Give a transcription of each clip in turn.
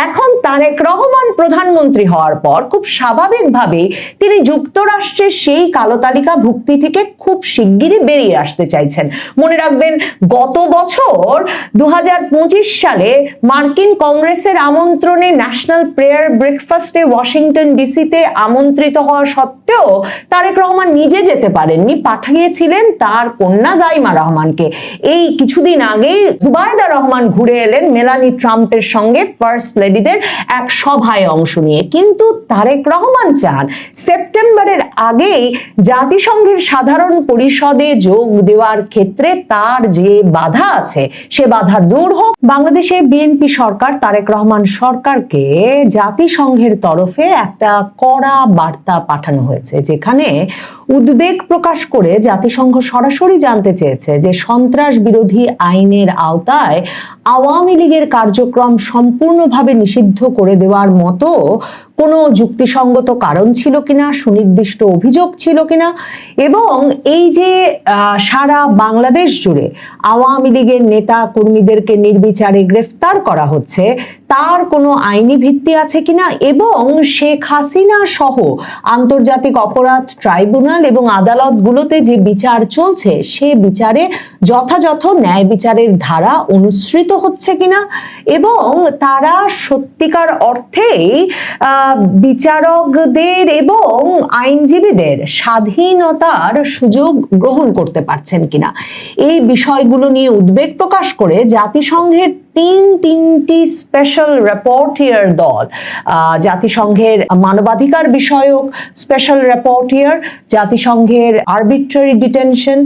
এখন তারেক রহমান প্রধানমন্ত্রী হওয়ার পর খুব স্বাভাবিকভাবেই তিনি যুক্তরাষ্ট্রের সেই কালো তালিকা ভুক্তি থেকে খুব শিগগিরই বেরিয়ে আসতে চাইছেন। মনে রাখবেন, গত বছর 2025 সালে মার্কিন কংগ্রেসের আমন্ত্রণে ন্যাশনাল প্রেয়ার ব্রেকফাস্টে ওয়াশিংটন ডিসিতে আমন্ত্রিত হওয়া সত্ত্বেও তারেক রহমান নিজে যেতে পারেননি, পাঠিয়েছিলেন তার কন্যা জাইমা রহমানকে। এই কিছুদিন আগেই জুবাইদা রহমান ঘুরে এলেন মেলানি ট্রাম্পের সঙ্গে ফার্স্ট লেডিদের এক সভায় অংশ নিয়ে। কিন্তু তারেক রহমান চান সেপ্টেম্বরের আগেই জাতিসংঘের সাধারণ পরিষদে যোগ দেওয়ার ক্ষেত্রে তার যে বাধা আছে সে বাধা দূর হোক। বাংলাদেশে বিএনপি সরকার, তারেক রহমান সরকারকে জাতিসংঘের তরফে একটা কড়া বার্তা পাঠানো হয়েছে, যেখানে উদ্বেগ প্রকাশ করে জাতিসংঘ সরাসরি জানতে চেয়েছে যে সন্ত্রাস বিরোধী আইনের আওতায় আওয়ামী লীগের কার্যক্রম সম্পূর্ণভাবে নিষিদ্ধ করে দেওয়ার মতো কোনো যুক্তিসঙ্গত কারণ ছিল কিনা, সুনির্দিষ্ট অভিযোগ ছিল কিনা, এবং এই যে সারা বাংলাদেশ জুড়ে আওয়ামী লীগের নেতা কর্মীদেরকে নির্বিচারে গ্রেফতার করা হচ্ছে তার কোনো আইনি ভিত্তি আছে কিনা, এবং শেখ হাসিনা সহ আন্তর্জাতিক অপরাধ ট্রাইব্যুনাল এবং আদালতগুলোতে যে বিচার চলছে সে বিচারে যথাযথ ন্যায় বিচারের ধারা অনুসৃত হচ্ছে কিনা, এবং তারা সত্যিকার অর্থেই বিচারকদের এবং আইনজীবীদের স্বাধীনতার সুযোগ গ্রহণ করতে পারছেন কিনা, এই বিষয়গুলো নিয়ে উদ্বেগ প্রকাশ করে জাতিসংঘের তিনটি স্পেশাল রিপোর্টিয়ার দল, জাতিসংঘের মানবাধিকার বিষয়ক স্পেশাল রিপোর্টিয়ার, জাতিসংঘের আরবিট্রারি ডিটেনশন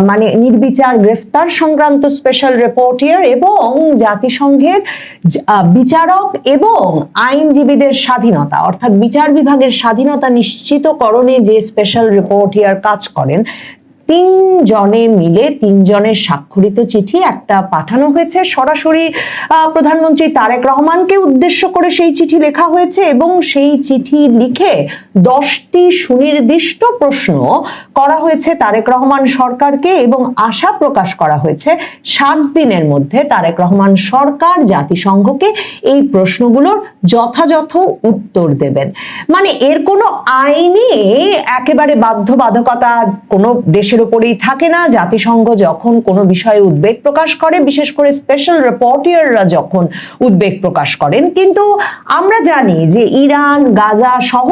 মানে নির্বিচার গ্রেফতার সংক্রান্ত স্পেশাল রিপোর্টিয়ার, এবং জাতিসংঘের বিচারক এবং আইনজীবীদের স্বাধীনতা অর্থাৎ বিচার বিভাগের স্বাধীনতা নিশ্চিতকরণে যে স্পেশাল রিপোর্টিয়ার কাজ করেন, তিনজনে মিলে তিনজনের স্বাক্ষরিত চিঠি একটা পাঠানো হয়েছে। সরাসরি প্রধানমন্ত্রী তারেক রহমানকে উদ্দেশ্য করে সেই চিঠি লেখা হয়েছে, এবং সেই চিঠি লিখে 10টি সুনির্দিষ্ট প্রশ্ন করা হয়েছে তারেক রহমান সরকারকে, এবং আশা প্রকাশ করা হয়েছে 7 দিনের মধ্যে তারেক রহমান সরকার জাতিসংঘকে এই প্রশ্নগুলোর যথাযথ উত্তর দেবেন। মানে এর কোনো আইনি একেবারে বাধ্যবাধকতা কোনো দেশের উপরেই থাকে না। জাতিসংঘ যখন কোনো বিষয়ে উদ্বেগ প্রকাশ করে, বিশেষ করে স্পেশাল রিপোর্টিয়াররা যখন উদ্বেগ প্রকাশ করেন, কিন্তু আমরা জানি যে ইরান, গাজা সহ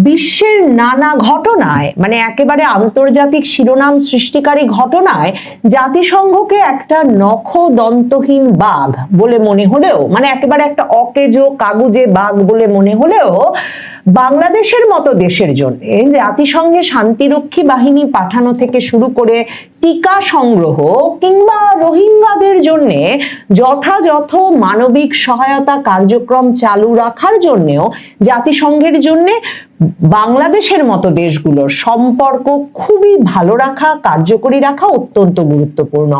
বিশ্বের নানা ঘটনায়, মানে একেবারে আন্তর্জাতিক শিরোনাম সৃষ্টিকারী ঘটনায় জাতিসংঘকে একটা নখদন্তহীন বাঘ বলে মনে হলেও, মানে একেবারে একটা অকেজো কাগুজে বাঘ বলে মনে হলেও, বাংলাদেশের মতো দেশের জন্য জাতিসংঘে শান্তিরক্ষী বাহিনী পাঠানো থেকে শুরু করে টিকা সংগ্রহ কিংবা রোহিঙ্গাদের জন্য যথাযথ মানবিক সহায়তা কার্যক্রম চালু রাখার জন্যও জাতিসংঘের জন্য বাংলাদেশের মতো দেশগুলোর সম্পর্ক খুবই ভালো রাখা, কার্যকরী রাখা অত্যন্ত গুরুত্বপূর্ণ।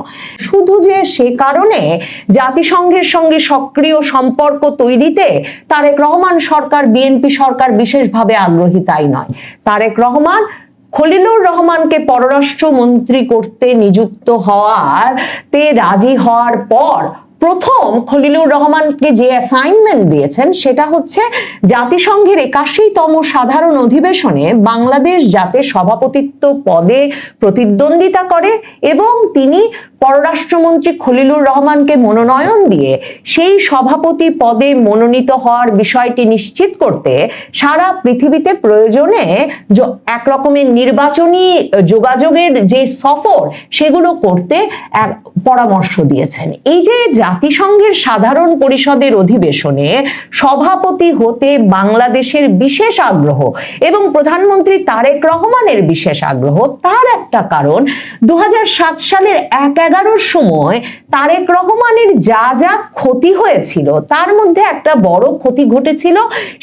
শুধু যে সে কারণে জাতিসংঘের সঙ্গে সক্রিয় সম্পর্ক তৈরিতে তারেক রহমান সরকার, বিএনপি সরকার বিশেষভাবে আগ্রহী তাই নয়। তারেক রহমান খলিলুর রহমানকে পররাষ্ট্রমন্ত্রী করতে নিযুক্ত হওয়াতে রাজি হওয়ার পর প্রথম খলিলুর রহমানকে যে অ্যাসাইনমেন্ট দিয়েছেন সেটা হচ্ছে জাতিসংঘের 81তম সাধারণ অধিবেশনে বাংলাদেশ যাতে সভাপতিত্ব পদে প্রতিদ্বন্দ্বিতা করে, এবং তিনি পররাষ্ট্রমন্ত্রী খলিলুর রহমানকে মনোনয়ন দিয়ে সেই সভাপতি পদে মনোনীত হওয়ার বিষয়টি নিশ্চিত করতে সারা পৃথিবীতে প্রয়োজনে এক রকমের নির্বাচনী যোগাযোগের যে সফর সেগুলো করতে পরামর্শ দিয়েছেন। এই যে জাতিসংঘের সাধারণ পরিষদের অধিবেশনে সভাপতি হতে বাংলাদেশের বিশেষ আগ্রহ এবং প্রধানমন্ত্রী তারেক রহমানের বিশেষ আগ্রহ, তার একটা কারণ 2007 সালের 11-র সময় তারেক রহমানের যা যা ক্ষতি হয়েছিল তার মধ্যে একটা বড় ক্ষতি ঘটেছিল।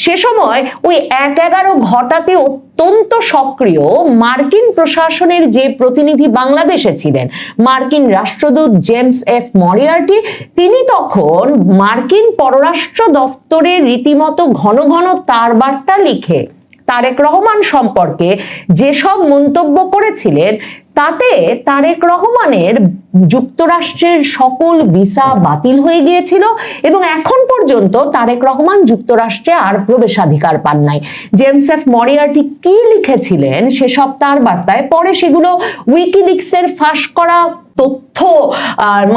সে সময় ওই 11 ঘটাতে অত্যন্ত সক্রিয় মার্কিন প্রশাসনের যে প্রতিনিধি বাংলাদেশে ছিলেন, মার্কিন রাষ্ট্রদূত জেমস এফ মরিয়ার্টি, তিনি তখন মার্কিন পররাষ্ট্র দপ্তরের রীতিমতো ঘন ঘন তার বার্তা লিখে তারেক রহমান সম্পর্কে যেসব মন্তব্য করেছিলেন তাতে তারেক রহমানের যুক্তরাষ্ট্রের সকল ভিসা বাতিল হয়ে গিয়েছিল এবং এখন পর্যন্ত তারেক রহমান যুক্তরাষ্ট্রে আর প্রবেশাধিকার পান নাই। জেমস এফ মরিয়ার্টি কি লিখেছিলেন সেসব তার বার্তায়, পরে সেগুলো উইকিলিক্সের ফাঁস করা তথ্য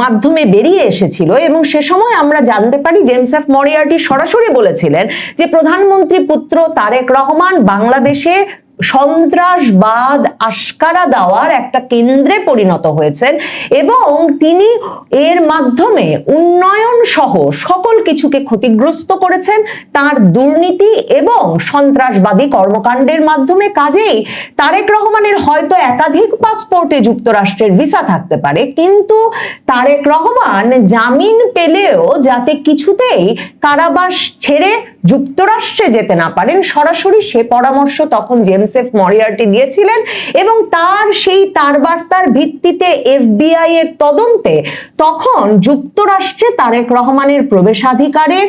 মাধ্যমে বেরিয়ে এসেছিল এবং সে সময় আমরা জানতে পারি জেমস এফ মরিয়ার্টি সরাসরি বলেছিলেন যে প্রধানমন্ত্রী পুত্র তারেক রহমান বাংলাদেশে সন্ত্রাসবাদ আশকারা দেওয়ার একটা কেন্দ্রে পরিণত হয়েছেন এবং তিনি এর মাধ্যমে উন্নয়ন সহ সকল কিছুকে ক্ষতিগ্রস্ত করেছেন তার দুর্নীতি এবং সন্ত্রাসবাদী কর্মকাণ্ডের মাধ্যমে। কাজেই তারেক রহমানের হয়তো একাধিক পাসপোর্টে যুক্তরাষ্ট্রের ভিসা থাকতে পারে, কিন্তু তারেক রহমান জামিন পেলেও যাতে কিছুতেই কারাবাস ছেড়ে যুক্তরাষ্ট্রে যেতে না পারেন, সরাসরি সে পরামর্শ তখন জেমস এফ মরিয়ার্টি দিয়েছিলেন এবং তার বার্তার ভিত্তিতে এফবিআই এর তদন্তে তখন যুক্তরাষ্ট্রে তারেক রহমানের প্রবেশাধিকারের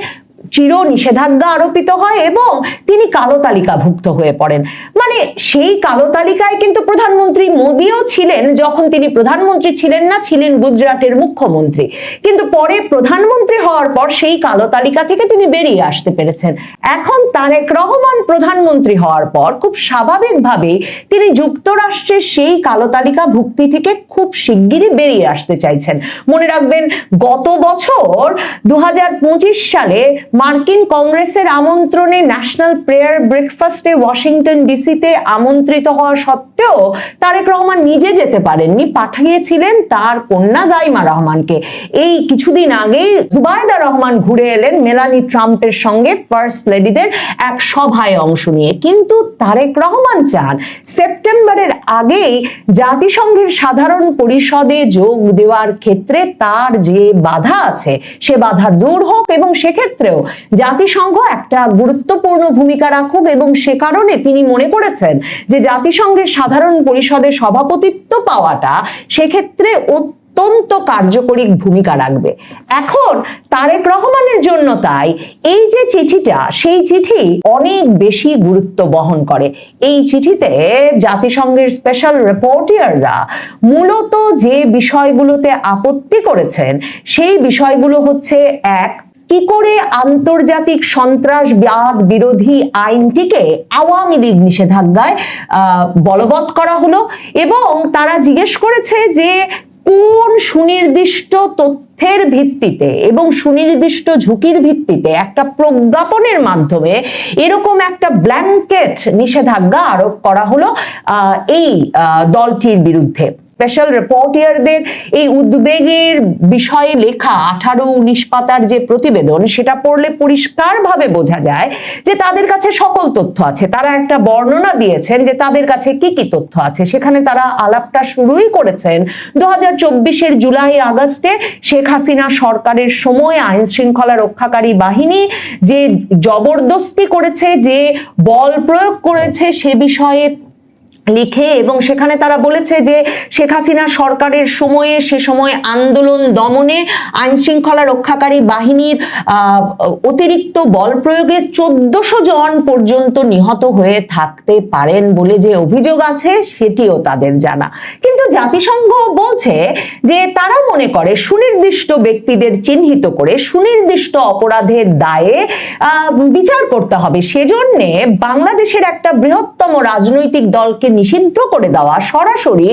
চির নিষেধাজ্ঞা আরোপিত হয় এবং তিনি কালো তালিকাভুক্ত হয়ে পড়েন। মানে সেই কালো তালিকায় কিন্তু প্রধানমন্ত্রী মোদিও ছিলেন, যখন তিনি প্রধানমন্ত্রী ছিলেন না, ছিলেন গুজরাটের মুখ্যমন্ত্রী, কিন্তু পরে প্রধানমন্ত্রী হওয়ার পর সেই কালো তালিকা থেকে তিনি বেরিয়ে আসতে পেরেছেন। এখন তারেক রহমান প্রধানমন্ত্রী হওয়ার পর খুব স্বাভাবিকভাবেই তিনি যুক্তরাষ্ট্রের সেই কালো তালিকা ভুক্তি থেকে খুব শিগগিরই বেরিয়ে আসতে চাইছেন। মনে রাখবেন, গত বছর 2025 সালে মার্কিন কংগ্রেসের আমন্ত্রণে ন্যাশনাল প্রেয়ার ব্রেকফাস্টে ওয়াশিংটন ডিসিতে আমন্ত্রিত হওয়া সত্ত্বেও তারেক রহমান নিজে যেতে পারেননি, পাঠিয়েছিলেন তার কন্যা জাইমা রহমানকে। এই কিছুদিন আগেই জুবাইদা রহমান ঘুরে এলেন মেলানি ট্রাম্পের সঙ্গে ফার্স্ট লেডিদের এক সভায় অংশ নিয়ে। কিন্তু তারেক রহমান চান সেপ্টেম্বরের আগেই জাতিসংঘের সাধারণ পরিষদে যোগ দেওয়ার ক্ষেত্রে তার যে বাধা আছে সে বাধা দূর হোক এবং সেক্ষেত্রেও জাতিসংঘ একটা গুরুত্বপূর্ণ ভূমিকা রাখুক, এবং সে কারণে তিনি মনে করেছেন যে জাতিসংঘের সাধারণ পরিষদের সভাপতিত্ব পাওয়াটা সেক্ষেত্রে অত্যন্ত কার্যকরী ভূমিকা রাখবে। এখন তারেক রহমানের জন্য তাই এই যে চিঠিটা, সেই চিঠি অনেক বেশি গুরুত্ব বহন করে। এই চিঠিতে জাতিসংঘের স্পেশাল রিপোর্টাররা মূলত যে বিষয়গুলোতে আপত্তি করেছেন সেই বিষয়গুলো হচ্ছে, এক, কি করে আন্তর্জাতিক সন্ত্রাসবাদ বিরোধী আইনটিকে আওয়ামী লীগ নিষেধাজ্ঞায় বলবৎ করা হলো, এবং তারা জিজ্ঞেস করেছে যে কোন সুনির্দিষ্ট তথ্যের ভিত্তিতে এবং সুনির্দিষ্ট ঝুঁকির ভিত্তিতে একটা প্রজ্ঞাপনের মাধ্যমে এরকম একটা ব্ল্যাঙ্কেট নিষেধাজ্ঞা আরোপ করা হলো এই দলটির বিরুদ্ধে। স্পেশাল রিপোর্টারদের এই উদ্বেগের বিষয়ে লেখা 18-19 পাতার যে প্রতিবেদন, সেটা পড়লে পরিষ্কারভাবে বোঝা যায় যে তাদের কাছে সকল তথ্য আছে। তারা একটা বর্ণনা দিয়েছেন যে তাদের কাছে কি কি তথ্য আছে। সেখানে তারা আলাপটা শুরুই করেছেন 2024-এর জুলাই আগস্টে শেখ হাসিনা সরকারের সময় আইন শৃঙ্খলা রক্ষাকারী বাহিনী যে জবরদস্তি করেছে, যে বল প্রয়োগ করেছে সে বিষয়ে লিখে, এবং সেখানে তারা বলেছে যে শেখ হাসিনা সরকারের সময়ে সে সময় আন্দোলন দমনে আইন শৃঙ্খলা রক্ষাকারী বাহিনীর অতিরিক্ত বল প্রয়োগে 1400 জন পর্যন্ত নিহত হয়ে থাকতে পারেন বলে যে অভিযোগ আছে সেটিও তাদের জানা। কিন্তু জাতিসংঘ বলছে যে তারা মনে করে সুনির্দিষ্ট ব্যক্তিদের চিহ্নিত করে সুনির্দিষ্ট অপরাধের দায়ে বিচার করতে হবে। সেজন্য বাংলাদেশের একটা বৃহত্তম রাজনৈতিক দলকে নিষিদ্ধ করে দেওয়া, সরাসরি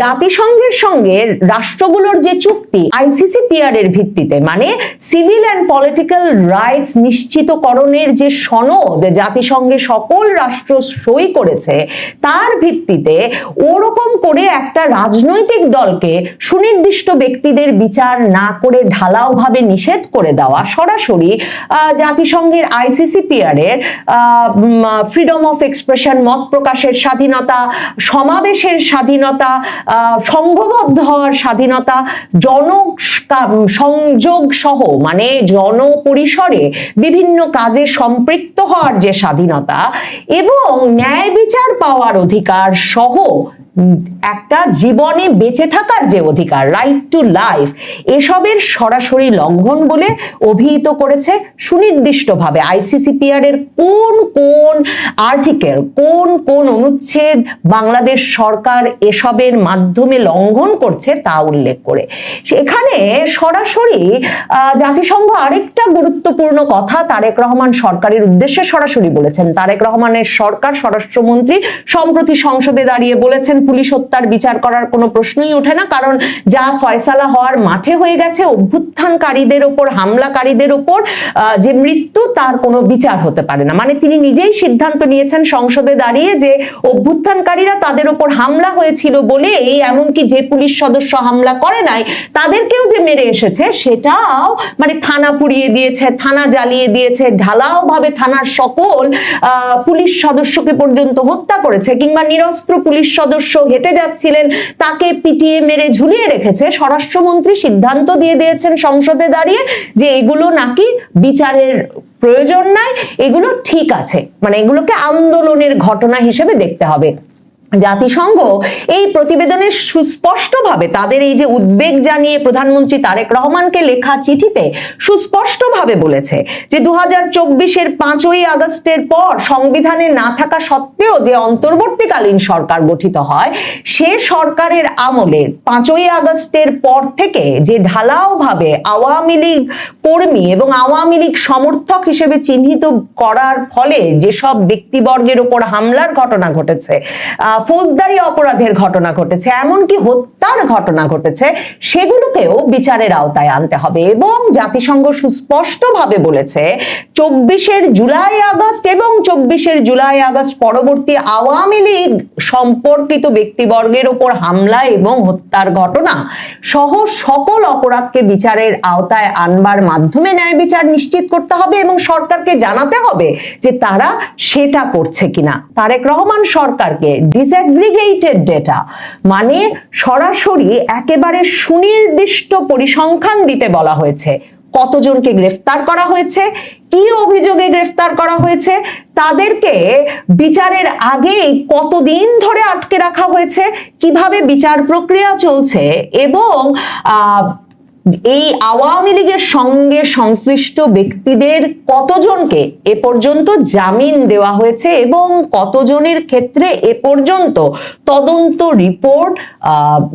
জাতিসংঘের সঙ্গে রাষ্ট্রগুলোর যে চুক্তি আইসিসিপিআর এর ভিত্তিতে, মানে সিভিল অ্যান্ড পলিটিক্যাল রাইটস নিশ্চিতকরণের যে সনদ জাতিসংঘে সকল রাষ্ট্র সই করেছে, তার ভিত্তিতে ওরকম করে একটা রাজনৈতিক দলকে সুনির্দিষ্ট ব্যক্তিদের বিচার না করে ঢালাওভাবে নিষেধ করে দেওয়া, সরাসরি জাতিসংঘের আইসিসিপিআর এর ফ্রিডম অফ এক্সপ্রেশন, মত প্রকাশের স্বাধীনতা, সমাবেশের স্বাধীনতা, সংঘবদ্ধ হওয়ার স্বাধীনতা, জনসংযোগ সহ মানে জনপরিসরে বিভিন্ন কাজে সম্পৃক্ত হওয়ার যে স্বাধীনতা এবং ন্যায় বিচার পাওয়ার অধিকার সহ একটা জীবনে বেঁচে থাকার যে অধিকার, রাইট টু লাইফ, এসবের সরাসরি লঙ্ঘন বলে অভিহিত করেছে সুনির্দিষ্টভাবে। আইসিসিপিআর এর কোন কোন আর্টিকেল, কোন কোন অনুচ্ছেদ বাংলাদেশ সরকার এসবের মাধ্যমে লঙ্ঘন করছে তা উল্লেখ করে সেখানে সরাসরি জাতিসংঘ আরেকটা গুরুত্বপূর্ণ কথা তারেক রহমান সরকারের উদ্দেশ্যে সরাসরি বলেছেন। তারেক রহমানের সরকার, স্বরাষ্ট্রমন্ত্রী সম্প্রতি সংসদে দাঁড়িয়ে বলেছেন পুলিশ হত্যার বিচার করার কোনো প্রশ্নই ওঠে না, কারণ যা ফয়সালা হওয়ার মাঠে হয়ে গেছে, অভ্যুত্থানকারীদের ওপর, হামলাকারীদের ওপর যে মৃত্যু, তার কোনো বিচার হতে পারে না। মানে তিনি নিজেই সিদ্ধান্ত নিয়েছেন সংসদে দাঁড়িয়ে যে অভ্যুত্থানকারীরা, তাদের ওপর হামলা হয়েছিল বলে এই এমনকি যে পুলিশ সদস্য হামলা করে নাই তাদেরকেও যে মেরে এসেছে সেটাও, মানে থানা পুড়িয়ে দিয়েছে, থানা জ্বালিয়ে দিয়েছে, ঢালাও ভাবে থানার সকল পুলিশ সদস্যকে পর্যন্ত হত্যা করেছে, কিংবা নিরস্ত্র পুলিশ সদস্য হেঁটে যাচ্ছিলেন তাকে পিটিয়ে মেরে ঝুলিয়ে রেখেছে। স্বরাষ্ট্রমন্ত্রী সিদ্ধান্ত দিয়ে দিয়েছেন সংসদে দাঁড়িয়ে যে এগুলো নাকি বিচারের প্রয়োজন নাই, এগুলো ঠিক আছে, মানে এগুলোকে আন্দোলনের ঘটনা হিসেবে দেখতে হবে। জাতিসংঘ এই প্রতিবেদনে সুস্পষ্টভাবে তাদের এই যে উদ্বেগ জানিয়ে প্রধানমন্ত্রী তারেক রহমানকে লেখা চিঠিতে সুস্পষ্টভাবে বলেছে যে 2024-এর 5ই আগস্টের পর সংবিধানে না থাকা সত্ত্বেও যে অন্তর্বর্তীকালীন সরকার গঠিত হয়, সে সরকারের আমলে 5ই আগস্টের পর থেকে যে ঢালাও ভাবে আওয়ামী লীগ কর্মী এবং আওয়ামী লীগ সমর্থক হিসেবে চিহ্নিত করার ফলে যেসব ব্যক্তিবর্গের উপর হামলার ঘটনা ঘটেছে, ফৌজদারি অপরাধের ঘটনা ঘটেছে, এমনকি হত্যার ঘটনা ঘটেছে, সেগুলোকেও বিচারের আওতায় আনতে হবে। এবং জাতিসংঘ সুস্পষ্টভাবে বলেছে 24-এর জুলাই আগস্ট এবং 24-এর জুলাই আগস্ট পরবর্তী আওয়ামী লীগ সম্পর্কিত ব্যক্তিবর্গের উপর হামলা এবং হত্যার ঘটনা সহ সকল অপরাধকে বিচারের আওতায় আনবার মাধ্যমে ন্যায় বিচার নিশ্চিত করতে হবে এবং সরকারকে জানাতে হবে যে তারা সেটা করছে কিনা। তারেক রহমান সরকারকে ডিসএগ্রিগেটেড ডেটা, মানে সরাসরি একেবারে সুনির্দিষ্ট পরিসংখ্যান দিতে বলা হয়েছে। কতজনকে গ্রেফতার করা হয়েছে, কি অভিযোগে গ্রেফতার করা হয়েছে, তাদেরকে বিচারের আগে কতদিন ধরে আটকে রাখা হয়েছে, কিভাবে বিচার প্রক্রিয়া চলছে, এবং এই আওয়ামী লীগের সঙ্গে সংশ্লিষ্ট ব্যক্তিদের কতজনকে এ পর্যন্ত জামিন দেওয়া হয়েছে এবং কতজনের ক্ষেত্রে এ পর্যন্ত তদন্ত রিপোর্ট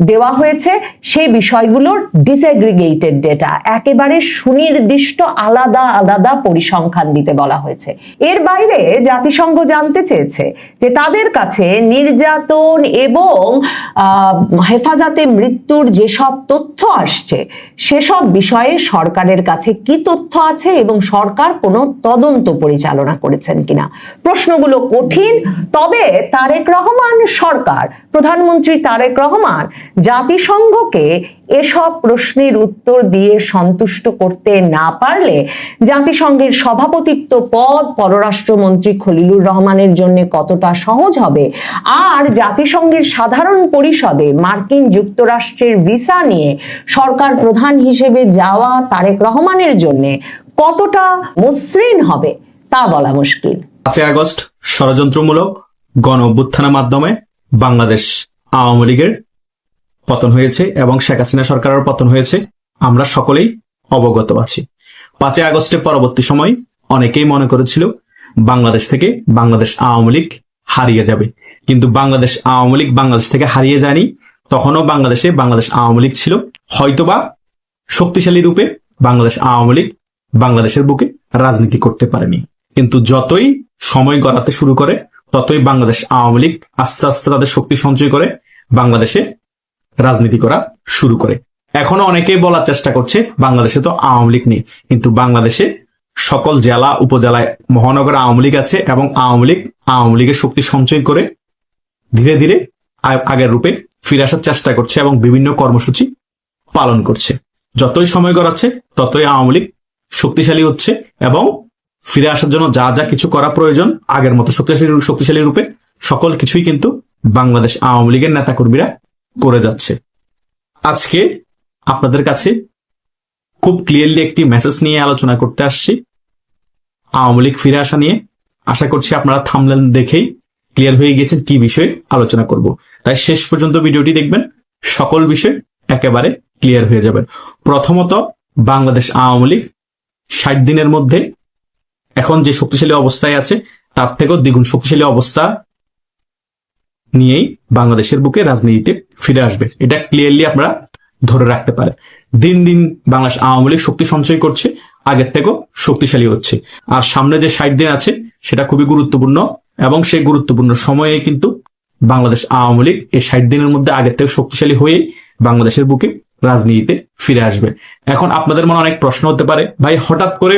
দেওয়া হয়েছে, সেই বিষয়গুলোর ডিসএগ্রিগেটেড ডেটা, একেবারে সুনির্দিষ্ট আলাদা আলাদা পরিসংখ্যান দিতে বলা হয়েছে। এর বাইরে জাতিসংঘ জানতে চেয়েছে যে তাদের কাছে নির্যাতন এবং হেফাজতে মৃত্যুর যেসব তথ্য আসছে সেসব বিষয়ে সরকারের কাছে কি তথ্য আছে এবং সরকার কোনো তদন্ত পরিচালনা করেছেন কিনা। প্রশ্নগুলো কঠিন, তবে তারেক রহমান সরকার, প্রধানমন্ত্রী তারেক রহমান জাতিসংঘকে এসব প্রশ্নের উত্তর দিয়ে সন্তুষ্ট করতে না পারলে জাতিসংঘের সভাপতিত্ব পদ পররাষ্ট্রমন্ত্রী খলিলুর রহমানের জন্য কতটা সহজ হবে, আর জাতিসংঘের সাধারণ পরিষদে মার্কিন যুক্তরাষ্ট্রের ভিসা নিয়ে সরকার প্রধান হিসেবে যাওয়া তারেক রহমানের জন্য কতটা মসৃণ হবে তা বলা মুশকিল। 5 আগস্ট ষড়যন্ত্রমূলক গণ অভ্যুত্থানের মাধ্যমে বাংলাদেশ আওয়ামী লীগের পতন হয়েছে এবং শেখ হাসিনা সরকারের পতন হয়েছে, আমরা সকলেই অবগত আছি। 5 আগস্টের পরবর্তী সময় অনেকেই মনে করেছিল বাংলাদেশ থেকে বাংলাদেশ আওয়ামী লীগ হারিয়ে যাবে, কিন্তু বাংলাদেশ আওয়ামী লীগ বাংলাদেশ থেকে হারিয়ে যায়নি। তখনও বাংলাদেশে বাংলাদেশ আওয়ামী লীগ ছিল, হয়তোবা শক্তিশালী রূপে বাংলাদেশ আওয়ামী লীগ বাংলাদেশের বুকে রাজনীতি করতে পারেনি। কিন্তু যতই সময় গড়াতে শুরু করে ততই বাংলাদেশ আওয়ামী লীগ আস্তে আস্তে তাদের শক্তি সঞ্চয় করে বাংলাদেশে রাজনীতি করা শুরু করে। এখনো অনেকেই বলার চেষ্টা করছে বাংলাদেশে তো আওয়ামী লীগ নেই, কিন্তু বাংলাদেশে সকল জেলা উপজেলায় মহানগর আওয়ামী লীগ আছে এবং আওয়ামী লীগের শক্তি সঞ্চয় করে ধীরে ধীরে আগের রূপে ফিরে আসার চেষ্টা করছে এবং বিভিন্ন কর্মসূচি পালন করছে। যতই সময় গড়াচ্ছে ততই আওয়ামী লীগ শক্তিশালী হচ্ছে এবং ফিরে আসার জন্য যা যা কিছু করা প্রয়োজন আগের মতো শক্তিশালী রূপে সকল কিছুই কিন্তু বাংলাদেশ আওয়ামী লীগের নেতাকর্মীরা করে যাচ্ছে। আজকে আপনাদের কাছে খুব ক্লিয়ারলি একটি মেসেজ নিয়ে আলোচনা করতে আসছি, আওয়ামী লীগ ফিরে আসা নিয়ে। আশা করছি আপনারা থাম্বনেল দেখেই ক্লিয়ার হয়ে গেছেন কি বিষয়ে আলোচনা করব। তাই শেষ পর্যন্ত ভিডিওটি দেখবেন, সকল বিষয় একেবারে ক্লিয়ার হয়ে যাবে। প্রথমত, বাংলাদেশ আওয়ামী লীগ 60 দিনের মধ্যে এখন যে শক্তিশালী অবস্থায় আছে তার থেকেও দ্বিগুণ শক্তিশালী অবস্থা নিয়েই বাংলাদেশের বুকে রাজনীতিতে ফিরে আসবে। এটা ক্লিয়ারলি আপনারা ধরে রাখতে পারে। দিন দিন বাংলাদেশ আওয়ামী লীগ শক্তি সঞ্চয় করছে, আগের থেকেও শক্তিশালী হচ্ছে। আর সামনে যে 60 দিন আছে সেটা খুবই গুরুত্বপূর্ণ, এবং সেই গুরুত্বপূর্ণ সময়ে কিন্তু বাংলাদেশ আওয়ামী লীগ এই 60 দিনের মধ্যে আগের থেকে শক্তিশালী হয়ে বাংলাদেশের বুকে রাজনীতিতে ফিরে আসবে। এখন আপনাদের মনে অনেক প্রশ্ন হতে পারে, ভাই হঠাৎ করে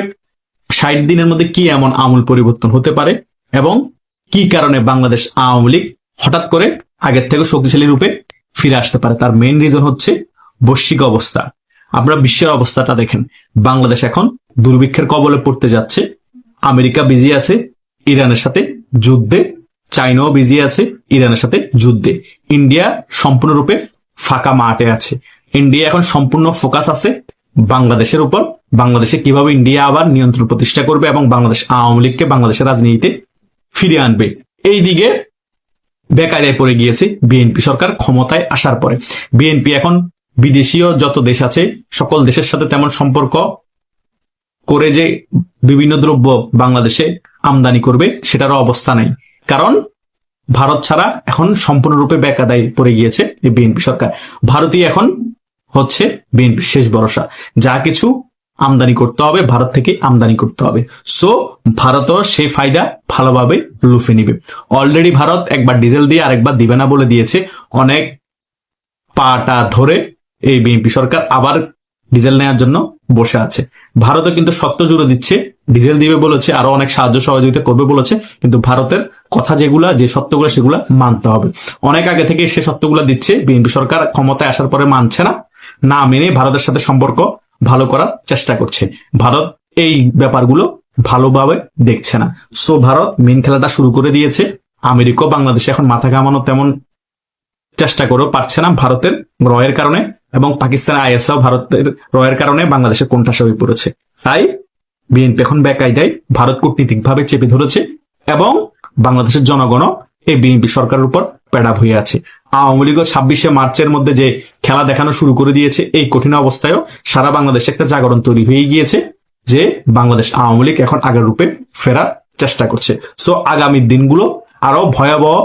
60 দিনের মধ্যে কি এমন আমূল পরিবর্তন হতে পারে এবং কি কারণে বাংলাদেশ আওয়ামী লীগ হঠাৎ করে আগের থেকে শক্তিশালী রূপে ফিরে আসতে পারে? তার মেইন রিজন হচ্ছে বৈশ্বিক অবস্থা। আপনারা বিশ্বের অবস্থাটা দেখেন, বাংলাদেশ এখন দুর্ভিক্ষের কবলে পড়তে যাচ্ছে। আমেরিকা বিজি আছে ইরানের সাথে যুদ্ধে, চাইনাও বিজি আছে ইরানের সাথে যুদ্ধে, ইন্ডিয়া সম্পূর্ণরূপে ফাঁকা মাঠে আছে। ইন্ডিয়া এখন সম্পূর্ণ ফোকাস আছে বাংলাদেশের উপর, বাংলাদেশে কিভাবে ইন্ডিয়া আবার নিয়ন্ত্রণ প্রতিষ্ঠা করবে এবং বাংলাদেশ আওয়ামী লীগকে বাংলাদেশের রাজনীতিতে ফিরিয়ে আনবে। এই দিকে বেকায়দায় পড়ে গিয়েছে বিএনপি সরকার ক্ষমতায় আসার পরে। বিএনপি এখন বিদেশীয় যত দেশ আছে সকল দেশের সাথে তেমন সম্পর্ক করে যে বিভিন্ন দ্রব্য বাংলাদেশে আমদানি করবে সেটারও অবস্থা নাই, কারণ ভারত ছাড়া এখন সম্পূর্ণরূপে বেকায়দায় পড়ে গিয়েছে এই বিএনপি সরকার। ভারতই এখন হচ্ছে বিএনপির শেষ ভরসা, যা কিছু আমদানি করতে হবে ভারত থেকে আমদানি করতে হবে। সো ভারতও সেই ফায়দা ভালোভাবে লুফে নিবে। অলরেডি ভারত একবার ডিজেল দিয়ে আরেকবার দিবে না বলে দিয়েছে, অনেক পাটা ধরে এই বিএনপি সরকার আবার ডিজেল নেওয়ার জন্য বসে আছে। ভারতও কিন্তু সত্য জুড়ে দিচ্ছে, ডিজেল দিবে বলেছে, আরো অনেক সাহায্য সহযোগিতা করবে বলেছে, কিন্তু ভারতের কথা যেগুলা, যে সত্যগুলো সেগুলা মানতে হবে। অনেক আগে থেকে সে সত্যগুলা দিচ্ছে, বিএনপি সরকার ক্ষমতায় আসার পরে মানছে না, না মেনে ভারতের সাথে সম্পর্ক ভালো করার চেষ্টা করছে। ভারত এই ব্যাপারগুলো ভালোভাবে দেখছে না। সো ভারত মেন খেলাটা শুরু করে দিয়েছে। আমেরিকা বাংলাদেশে এখন মাথা ঘামানো তেমন চেষ্টা করেও পারছে না ভারতের রয়ের কারণে, এবং পাকিস্তান আইএসও ভারতের রয়ের কারণে বাংলাদেশে কোণঠাসা হয়ে পড়েছে। তাই বিএনপি এখন বেকায়দায় ভারত কূটনীতিক ভাবে চেপে ধরেছে, এবং বাংলাদেশের জনগণও এই বিএনপি সরকারের উপর পেড়াব হয়ে আছে। আওয়ামী লীগও 26শে মার্চের মধ্যে যে খেলা দেখানো শুরু করে দিয়েছে, এই কঠিন অবস্থায়ও সারা বাংলাদেশে একটা জাগরণ তৈরি হয়ে গিয়েছে যে বাংলাদেশ আওয়ামী লীগ এখন আগের রূপে ফেরার চেষ্টা করছে। সো আগামী দিনগুলো আরো ভয়াবহ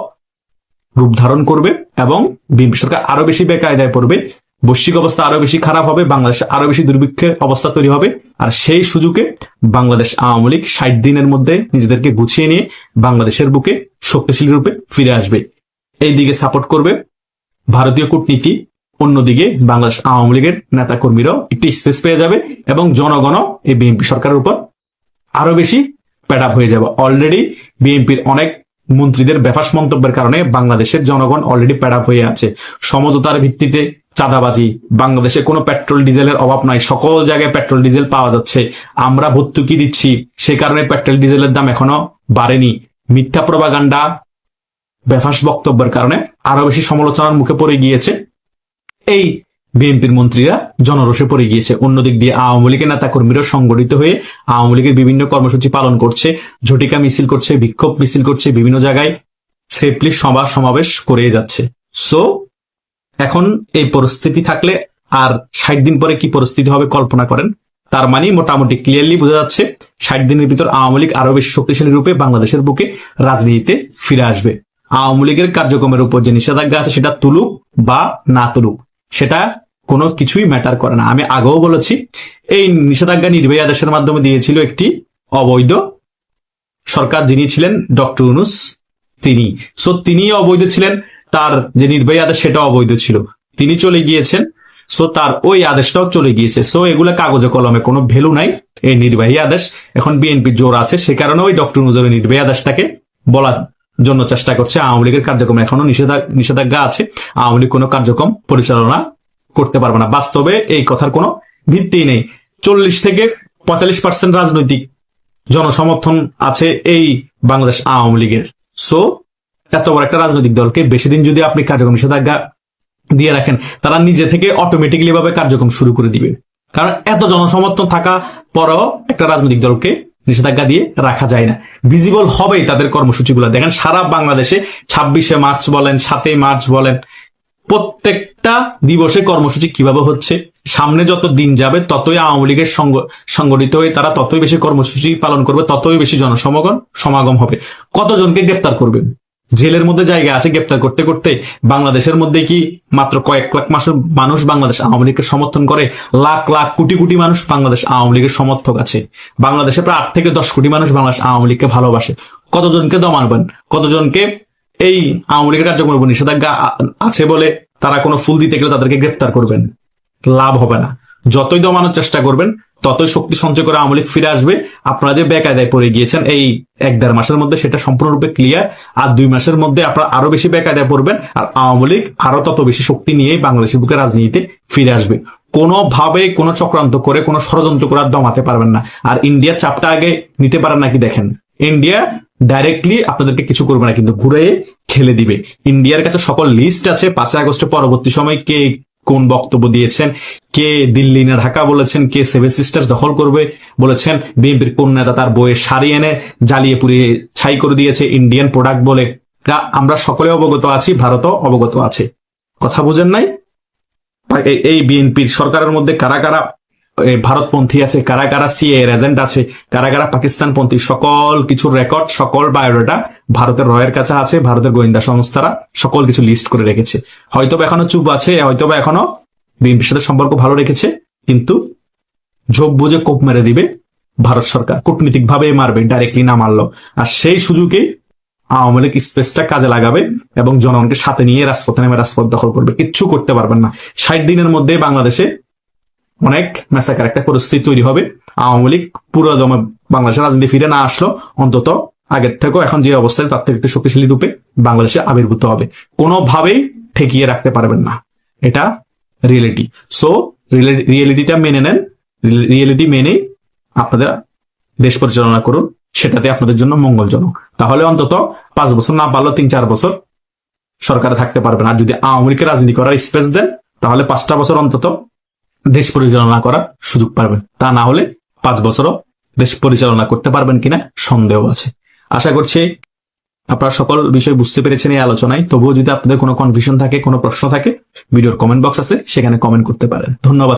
রূপ ধারণ করবে এবং বিএনপি সরকার আরো বেশি বেকায়দায় পড়বে, বৈশ্বিক অবস্থা আরো বেশি খারাপ হবে, বাংলাদেশে আরো বেশি দুর্ভিক্ষের অবস্থা তৈরি হবে। আর সেই সুযোগে বাংলাদেশ আওয়ামী লীগ 60 দিনের মধ্যে নিজেদেরকে গুছিয়ে নিয়ে বাংলাদেশের বুকে শক্তিশালী রূপে ফিরে আসবে। এই দিকে সাপোর্ট করবে ভারতীয় কূটনীতি, অন্যদিকে বাংলাদেশ আওয়ামী লীগের নেতা কর্মীরাও একটি স্পেস পেয়ে যাবে এবং জনগণও এই বিএনপি সরকারের উপর আরো বেশি পেডাপ হয়ে যাবে। অলরেডি বিএনপির অনেক মন্ত্রীদের বেফাস মন্তব্যের কারণে বাংলাদেশের জনগণ অলরেডি পেডাপ হয়ে আছে। সমঝোতার ভিত্তিতে চাঁদাবাজি, বাংলাদেশে কোনো পেট্রোল ডিজেলের অভাব নাই, সকল জায়গায় পেট্রোল ডিজেল পাওয়া যাচ্ছে, আমরা ভর্তুকি দিচ্ছি, সে কারণে পেট্রোল ডিজেলের দাম এখনো বাড়েনি। মিথ্যা প্রপাগান্ডা, বেফাস বক্তব্যের কারণে আরো বেশি সমালোচনার মুখে পড়ে গিয়েছে এই বিএনপির মন্ত্রীরা, জনরোষে পড়ে গিয়েছে। অন্যদিক দিয়ে আওয়ামী লীগের নেতা কর্মীরা সংগঠিত হয়ে আওয়ামী লীগের বিভিন্ন কর্মসূচি পালন করছে, ঝটিকা মিছিল করছে, বিক্ষোভ মিছিল করছে, বিভিন্ন জায়গায় সেফলি সভা সমাবেশ করে যাচ্ছে। সো এখন এই পরিস্থিতি থাকলে আর 60 দিন পরে কি পরিস্থিতি হবে কল্পনা করেন। তার মানে মোটামুটি ক্লিয়ারলি বোঝা যাচ্ছে 60 দিনের ভিতর আওয়ামী লীগ আরো বেশি শক্তিশালী রূপে বাংলাদেশের বুকে রাজনীতিতে ফিরে আসবে। আওয়ামী লীগের কার্যক্রমের উপর যে নিষেধাজ্ঞা আছে সেটা তুলুক বা না তুলুক, সেটা কোনো কিছুই ম্যাটার করে না। আমি আগেও বলেছি, এই নিষেধাজ্ঞা নির্বাহী আদেশের মাধ্যমে দিয়েছিল একটি অবৈধ সরকার, যিনি ছিলেন ডক্টর ইউনূস, তিনি। সো তিনি অবৈধ ছিলেন, তার যে নির্বাহী আদেশ সেটা অবৈধ ছিল, তিনি চলে গিয়েছেন। সো তার ওই আদেশটাও চলে গিয়েছে। সো এগুলা কাগজে কলমে কোনো ভ্যালু নাই এই নির্বাহী আদেশ। এখন বিএনপি জোর আছে, সে কারণে ওই ডক্টর ইউনূসের নির্বাহী আদেশটাকে বলার জন্য চেষ্টা করছে। আওয়ামী লীগের কার্যক্রম এখনো নিষেধাজ্ঞা আছে, আওয়ামী লীগ কোনো কার্যক্রম পরিচালনা করতে পারবে না। বাস্তবে এই কথার কোনো ভিত্তি নেই। 40 থেকে 45% রাজনৈতিক জনসমর্থন আছে এই বাংলাদেশ আওয়ামী লীগের। সো এত বড় একটা রাজনৈতিক দলকে বেশি দিন যদি আপনি কার্যক্রম নিষেধাজ্ঞা দিয়ে রাখেন, তারা নিজে থেকে অটোমেটিক্যালি ভাবে কার্যক্রম শুরু করে দিবে। কারণ এত জনসমর্থন থাকা পরেও একটা রাজনৈতিক দলকে নিষেধাজ্ঞা দিয়ে রাখা যায় না। ভিজিবল হবেই তাদের কর্মসূচিগুলো। দেখেন সারা বাংলাদেশে 26শে মার্চ বলেন, 7ই মার্চ বলেন, প্রত্যেকটা দিবসে কর্মসূচি কিভাবে হচ্ছে। সামনে যত দিন যাবে ততই আওয়ামী লীগের সংগঠিত হয়ে তারা ততই বেশি কর্মসূচি পালন করবে, ততই বেশি সমাগম হবে। কতজনকে গ্রেপ্তার করবেন? জেলের মধ্যে জায়গা আছে গ্রেপ্তার করতে করতে। বাংলাদেশের মধ্যে কি মাত্র কয়েক লাখ মানুষ বাংলাদেশ আওয়ামী লীগকে সমর্থন করে? লাখ লাখ কোটি কোটি মানুষ বাংলাদেশ আওয়ামী লীগের সমর্থক আছে। বাংলাদেশে প্রায় 8 থেকে 10 কোটি মানুষ বাংলাদেশ আওয়ামী লীগকে ভালোবাসে। কতজনকে দমানবেন? কতজনকে এই আওয়ামী লীগের কার্যক্রমের উপর নিষেধাজ্ঞা আছে বলে তারা কোনো ফুল দিতে গেলে তাদেরকে গ্রেপ্তার করবেন? লাভ হবে না। যতই দমানোর চেষ্টা করবেন ততই শক্তি সঞ্চয় করে আওয়ামী লীগ ফিরে আসবে। আপনারা যে বেকায়দায় পড়ে গিয়েছেন এই 1-1.5 মাসের মধ্যে সেটা সম্পূর্ণরূপে ক্লিয়ার। আর 2 মাসের মধ্যে আপনারা আরো বেশি বেকায়দায় পড়বেন, আর আওয়ামী লীগ আরো তত বেশি শক্তি নিয়ে বাংলাদেশের বুকে রাজনীতিতে ফিরে আসবে। কোনোভাবে কোনো চক্রান্ত করে কোনো ষড়যন্ত্র করে আর দমাতে পারবেন না। আর ইন্ডিয়ার চাপটা আগে নিতে পারেন নাকি দেখেন। ইন্ডিয়া ডাইরেক্টলি আপনাদেরকে কিছু করবে না, কিন্তু ঘুরে খেলে দিবে। ইন্ডিয়ার কাছে সকল লিস্ট আছে। 5 আগস্টের পরবর্তী সময় কে কোন বক্তব্য দিয়েছেন, কে দিল্লি না ঢাকা বলেছেন, কে সেভেন সিস্টার্স দখল করবে বলেছেন, বিএনপির কোন নেতা তার বইয়ে শাড়ি এনে জ্বালিয়ে পুড়িয়ে ছাই করে দিয়েছে ইন্ডিয়ান প্রোডাক্ট বলে। আমরা সকলে অবগত আছি, ভারতও অবগত আছে। কথা বুঝেন নাই? এই বিএনপির সরকারের মধ্যে কারা কারা ভারতপন্থী আছে, কারা কারা সিএ এর এজেন্ট আছে, কারা কারা পাকিস্তানপন্থী, সকল কিছুর রেকর্ড, সকল বায়োডাটা ভারতের রয়ের কাছে আছে। ভারতের গোয়েন্দা সংস্থারা সকল কিছু লিস্ট করে রেখেছে। হয়তো এখনো চুপ আছে, হয়তো এখনো বিএনপির সাথে সম্পর্ক ভালো রেখেছে, কিন্তু ঝোঁক বুঝে কোপ মেরে দিবে ভারত সরকার। কূটনীতিক ভাবে মারবে, ডাইরেক্টলি না মারলো। আর সেই সুযোগে আওয়ামী লীগ স্পেসটা কাজে লাগাবে এবং জনগণকে সাথে নিয়ে রাজপথে নেমে রাজপথ দখল করবে। কিচ্ছু করতে পারবেন না। 60 দিনের মধ্যে বাংলাদেশে অনেক ম্যাসাকার একটা পরিস্থিতি তৈরি হবে। আওয়ামী লীগ পুরো দমে বাংলাদেশের রাজনীতি ফিরে না আসলো, অন্তত আগের থেকেও এখন যে অবস্থায় তার থেকে একটু শক্তিশালী রূপে বাংলাদেশে আবির্ভূত হবে। কোনোভাবেই ঠেকিয়ে রাখতে পারবেন না। এটা রিয়েলিটি। সো রিয়েলিটিটা মেনে নেন। রিয়েলিটি মেনেই আপনাদের দেশ পরিচালনা করুন, সেটাতে আপনাদের জন্য মঙ্গলজনক। তাহলে অন্তত 5 বছর না পারলেও 3-4 বছর সরকারে থাকতে পারবেন। আর যদি আওয়ামী লীগকে রাজনীতি করার স্পেস দেন তাহলে 5টা বছর অন্তত দেশ পরিচালনা করার সুযোগ পাবেন। তা না হলে 5 বছরও দেশ পরিচালনা করতে পারবেন কিনা সন্দেহ আছে। আশা করছি আপনারা সকল বিষয় বুঝতে পেরেছেন এই আলোচনায়। তবুও যদি আপনাদের কোনো কনফিউশন থাকে, কোনো প্রশ্ন থাকে, ভিডিওর কমেন্ট বক্স আছে, সেখানে কমেন্ট করতে পারেন। ধন্যবাদ।